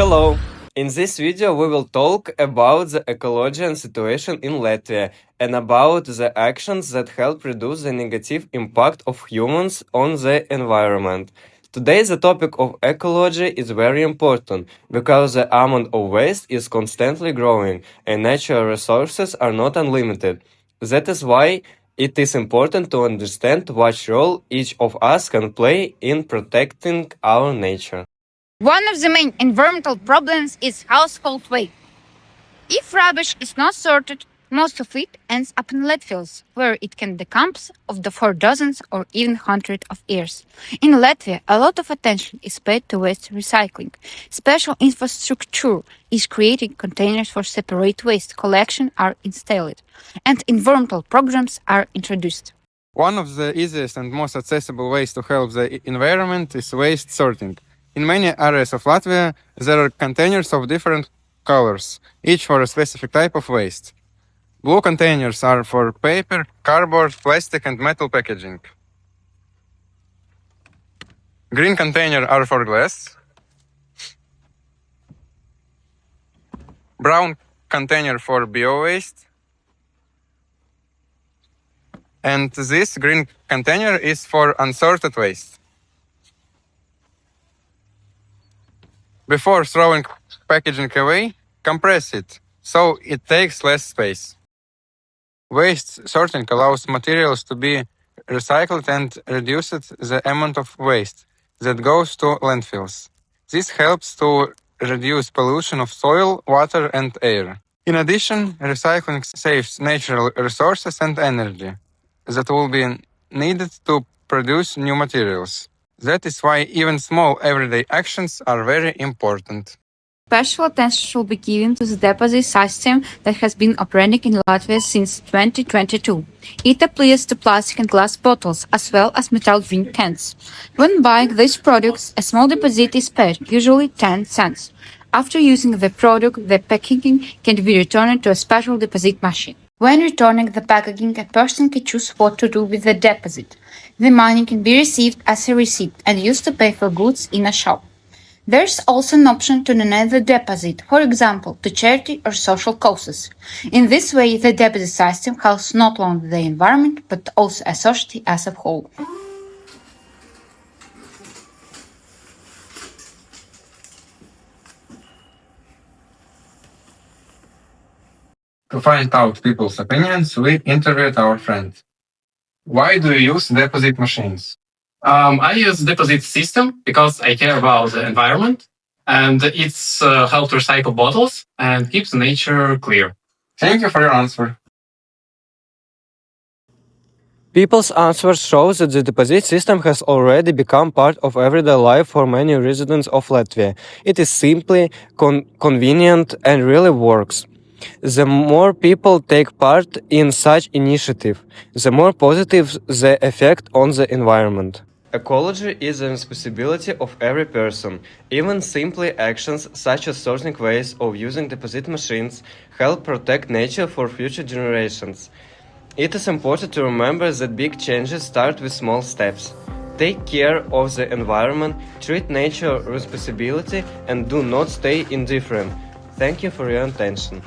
Hello! In this video we will talk about the ecology and situation in Latvia and about the actions that help reduce the negative impact of humans on the environment. Today the topic of ecology is very important because the amount of waste is constantly growing and natural resources are not unlimited. That is why it is important to understand what role each of us can play in protecting our nature. One of the main environmental problems is household waste. If rubbish is not sorted, most of it ends up in landfills, where it can decompose for dozens or even hundreds of years. In Latvia, a lot of attention is paid to waste recycling. Special infrastructure is creating containers for separate waste collection are installed, and environmental programs are introduced. One of the easiest and most accessible ways to help the environment is waste sorting. In many areas of Latvia, there are containers of different colors, each for a specific type of waste. Blue containers are for paper, cardboard, plastic, and metal packaging. Green containers are for glass. Brown container for bio-waste. And this green container is for unsorted waste. Before throwing packaging away, compress it, so it takes less space. Waste sorting allows materials to be recycled and reduces the amount of waste that goes to landfills. This helps to reduce pollution of soil, water, and air. In addition, recycling saves natural resources and energy that will be needed to produce new materials. That is why even small everyday actions are very important. Special attention should be given to the deposit system that has been operating in Latvia since 2022. It applies to plastic and glass bottles, as well as metal drink cans. When buying these products, a small deposit is paid, usually 10 cents. After using the product, the packaging can be returned to a special deposit machine. When returning the packaging, a person can choose what to do with the deposit. The money can be received as a receipt and used to pay for goods in a shop. There's also an option to donate the deposit, for example, to charity or social causes. In this way, the deposit system helps not only the environment, but also a society as a whole. To find out people's opinions, we interviewed our friend. Why do you use deposit machines? I use deposit system because I care about the environment and it's help to recycle bottles and keeps nature clear. Thank you for your answer. People's answers show that the deposit system has already become part of everyday life for many residents of Latvia. It is simply convenient and really works. The more people take part in such initiative, the more positive the effect on the environment. Ecology is a responsibility of every person. Even simply actions such as sorting waste or using deposit machines help protect nature for future generations. It is important to remember that big changes start with small steps. Take care of the environment, treat nature with responsibility, and do not stay indifferent. Thank you for your attention.